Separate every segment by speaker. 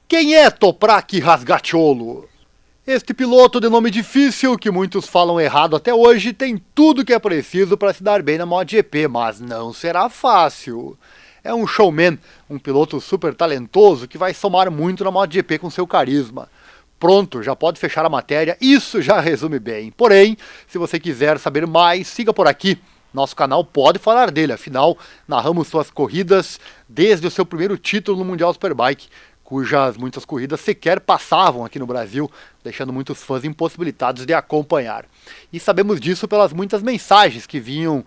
Speaker 1: Quem é Toprak Razgatlioglu? Este piloto de nome difícil, que muitos falam errado até hoje, tem tudo que é preciso para se dar bem na MotoGP, mas não será fácil. É um showman, um piloto super talentoso que vai somar muito na MotoGP com seu carisma. Pronto, já pode fechar a matéria, isso já resume bem. Porém, se você quiser saber mais, siga por aqui. Nosso canal pode falar dele, afinal, narramos suas corridas desde o seu primeiro título no Mundial Superbike, cujas muitas corridas sequer passavam aqui no Brasil, deixando muitos fãs impossibilitados de acompanhar. E sabemos disso pelas muitas mensagens que vinham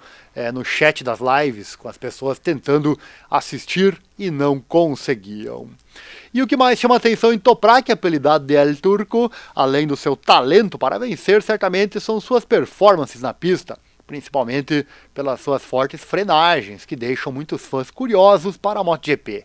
Speaker 1: no chat das lives, com as pessoas tentando assistir e não conseguiam. E o que mais chama atenção em Toprak, apelidado de El Turco, além do seu talento para vencer, certamente são suas performances na pista, principalmente pelas suas fortes frenagens, que deixam muitos fãs curiosos para a MotoGP.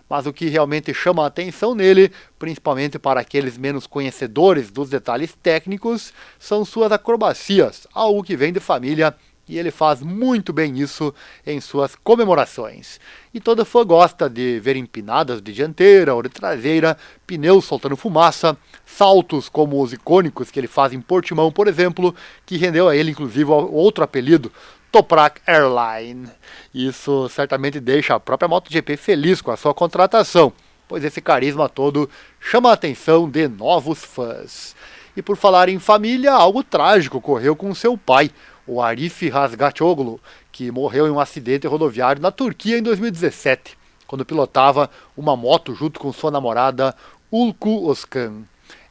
Speaker 1: Mas o que realmente chama a atenção nele, principalmente para aqueles menos conhecedores dos detalhes técnicos, são suas acrobacias, algo que vem de família, e ele faz muito bem isso em suas comemorações. E todo fã gosta de ver empinadas de dianteira ou de traseira, pneus soltando fumaça, saltos como os icônicos que ele faz em Portimão, por exemplo, que rendeu a ele inclusive outro apelido, Toprak Airline. Isso certamente deixa a própria MotoGP feliz com a sua contratação, pois esse carisma todo chama a atenção de novos fãs. E por falar em família, algo trágico ocorreu com seu pai, o Arif Razgatlioglu, que morreu em um acidente rodoviário na Turquia em 2017, quando pilotava uma moto junto com sua namorada Ulku Özkan.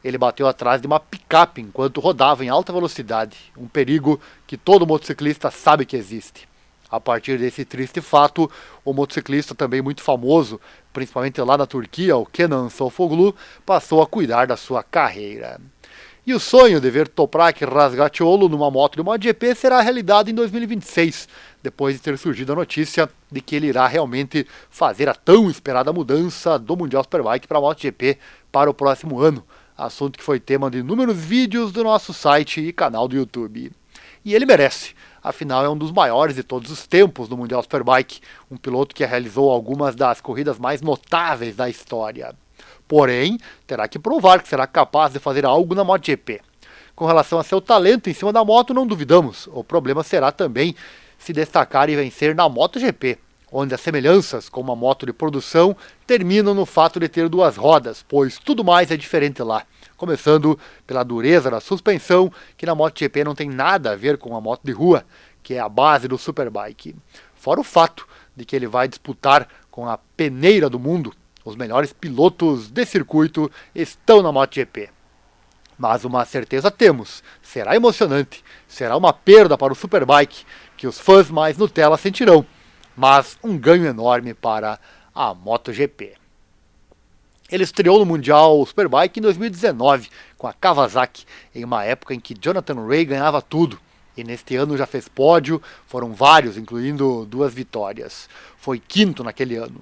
Speaker 1: Ele bateu atrás de uma picape enquanto rodava em alta velocidade, um perigo que todo motociclista sabe que existe. A partir desse triste fato, o motociclista também muito famoso, principalmente lá na Turquia, o Kenan Sofuoglu, passou a cuidar da sua carreira. E o sonho de ver Toprak Razgatlioglu numa moto de MotoGP será realidade em 2026, depois de ter surgido a notícia de que ele irá realmente fazer a tão esperada mudança do Mundial Superbike para a MotoGP para o próximo ano, assunto que foi tema de inúmeros vídeos do nosso site e canal do YouTube. E ele merece, afinal é um dos maiores de todos os tempos do Mundial Superbike, um piloto que realizou algumas das corridas mais notáveis da história. Porém, terá que provar que será capaz de fazer algo na MotoGP. Com relação a seu talento em cima da moto, não duvidamos. O problema será também se destacar e vencer na MotoGP, onde as semelhanças com uma moto de produção terminam no fato de ter duas rodas, pois tudo mais é diferente lá. Começando pela dureza da suspensão, que na MotoGP não tem nada a ver com a moto de rua, que é a base do Superbike. Fora o fato de que ele vai disputar com a peneira do mundo. Os melhores pilotos de circuito estão na MotoGP. Mas uma certeza temos, será emocionante, será uma perda para o Superbike, que os fãs mais Nutella sentirão, mas um ganho enorme para a MotoGP. Ele estreou no Mundial Superbike em 2019, com a Kawasaki, em uma época em que Jonathan Rea ganhava tudo. E neste ano já fez pódio, foram vários, incluindo 2 vitórias. Foi quinto naquele ano.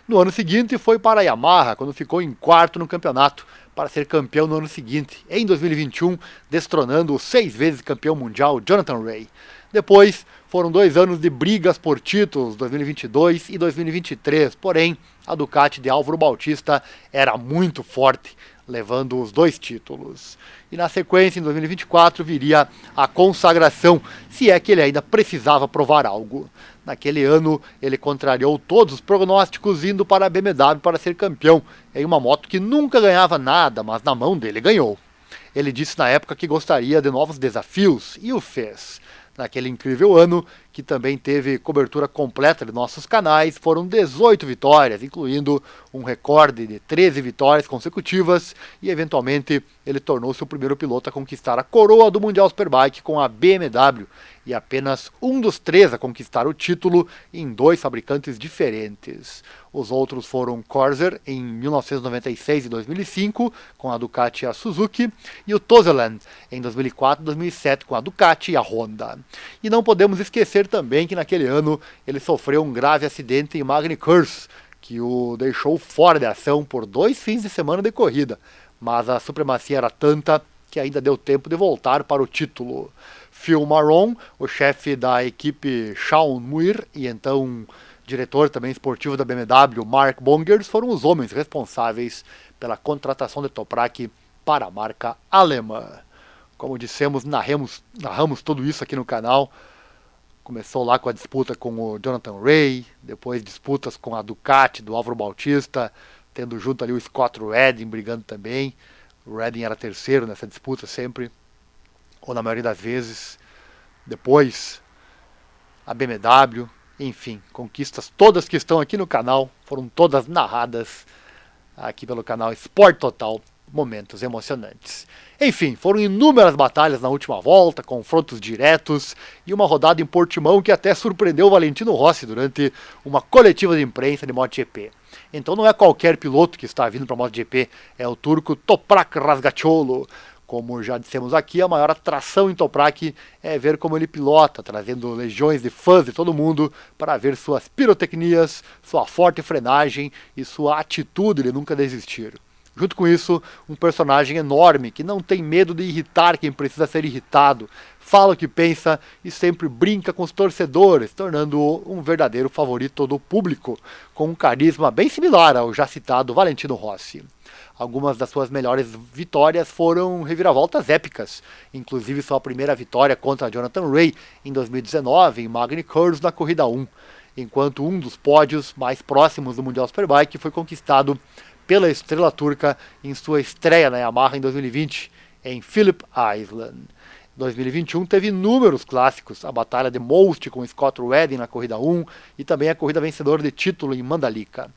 Speaker 1: No ano seguinte foi para a Yamaha, quando ficou em quarto no campeonato, para ser campeão no ano seguinte, em 2021, destronando o 6 vezes campeão mundial Jonathan Rea. Depois foram 2 anos de brigas por títulos, 2022 e 2023, porém a Ducati de Álvaro Bautista era muito forte, levando os 2 títulos. E na sequência, em 2024, viria a consagração, se é que ele ainda precisava provar algo. Naquele ano, ele contrariou todos os prognósticos, indo para a BMW para ser campeão, em uma moto que nunca ganhava nada, mas na mão dele ganhou. Ele disse na época que gostaria de novos desafios, e o fez. Naquele incrível ano, que também teve cobertura completa de nossos canais, foram 18 vitórias, incluindo um recorde de 13 vitórias consecutivas, e eventualmente ele tornou-se o primeiro piloto a conquistar a coroa do Mundial Superbike com a BMW, e apenas um dos 3 a conquistar o título em 2 fabricantes diferentes. Os outros foram Corsair em 1996 e 2005 com a Ducati e a Suzuki, e o Toseland em 2004 e 2007 com a Ducati e a Honda. E não podemos esquecer também que naquele ano ele sofreu um grave acidente em Magny-Cours, que o deixou fora de ação por 2 fins de semana de corrida, mas a supremacia era tanta que ainda deu tempo de voltar para o título. Phil Marron, o chefe da equipe Shaun Muir e então diretor também esportivo da BMW, Mark Bongers, foram os homens responsáveis pela contratação de Toprak para a marca alemã. Como dissemos, narramos tudo isso aqui no canal. Começou lá com a disputa com o Jonathan Rea, depois disputas com a Ducati do Álvaro Bautista, tendo junto ali o Scott Redding brigando também. O Redding era terceiro nessa disputa sempre, ou na maioria das vezes. Depois a BMW, enfim, conquistas todas que estão aqui no canal, foram todas narradas aqui pelo canal Sport Total, momentos emocionantes. Enfim, foram inúmeras batalhas na última volta, confrontos diretos e uma rodada em Portimão que até surpreendeu o Valentino Rossi durante uma coletiva de imprensa de MotoGP. Então não é qualquer piloto que está vindo para a MotoGP, é o turco Toprak Razgatlioglu. Como já dissemos aqui, a maior atração em Toprak é ver como ele pilota, trazendo legiões de fãs de todo mundo para ver suas pirotecnias, sua forte frenagem e sua atitude de nunca desistir. Junto com isso, um personagem enorme que não tem medo de irritar quem precisa ser irritado, fala o que pensa e sempre brinca com os torcedores, tornando-o um verdadeiro favorito do público, com um carisma bem similar ao já citado Valentino Rossi. Algumas das suas melhores vitórias foram reviravoltas épicas, inclusive sua primeira vitória contra Jonathan Rea em 2019 em Magny Cours na Corrida 1, enquanto um dos pódios mais próximos do Mundial Superbike foi conquistado pela estrela turca em sua estreia na Yamaha em 2020, em Phillip Island. 2021 teve inúmeros clássicos, a batalha de Most com Scott Redding na Corrida 1 e também a corrida vencedora de título em Mandalika.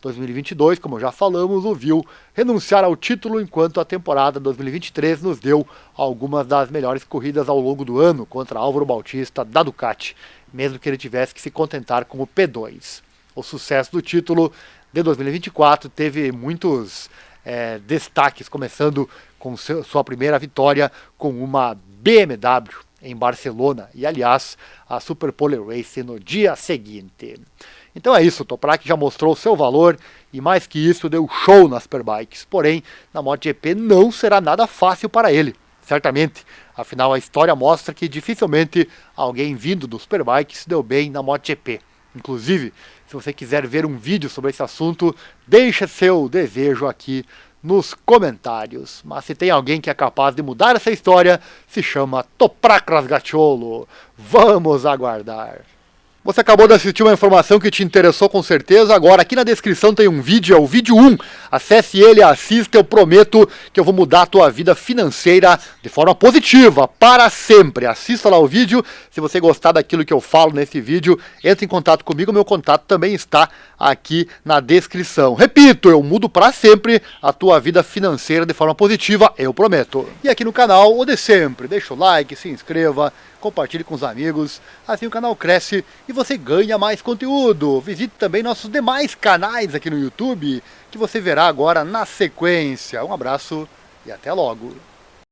Speaker 1: 2022, como já falamos, o viu renunciar ao título, enquanto a temporada 2023 nos deu algumas das melhores corridas ao longo do ano contra Álvaro Bautista da Ducati, mesmo que ele tivesse que se contentar com o P2. O sucesso do título de 2024 teve muitos destaques, começando com sua primeira vitória com uma BMW em Barcelona e, aliás, a Superpole Race no dia seguinte. Então é isso, o Toprak já mostrou seu valor e, mais que isso, deu show nas Superbikes. Porém, na MotoGP não será nada fácil para ele, certamente. Afinal, a história mostra que dificilmente alguém vindo dos Superbikes se deu bem na MotoGP. Inclusive, se você quiser ver um vídeo sobre esse assunto, deixa seu desejo aqui nos comentários. Mas se tem alguém que é capaz de mudar essa história, se chama Toprak Razgatlioglu. Vamos aguardar. Você acabou de assistir uma informação que te interessou com certeza. Agora aqui na descrição tem um vídeo, é o vídeo 1. Acesse ele, assista, eu prometo que eu vou mudar a tua vida financeira de forma positiva, para sempre. Assista lá o vídeo. Se você gostar daquilo que eu falo nesse vídeo, entre em contato comigo. Meu contato também está aqui na descrição. Repito, eu mudo para sempre a tua vida financeira de forma positiva, eu prometo. E aqui no canal, o de sempre. Deixa o like, se inscreva, compartilhe com os amigos, assim o canal cresce e você ganha mais conteúdo. Visite também nossos demais canais aqui no YouTube, que você verá agora na sequência. Um abraço e até logo.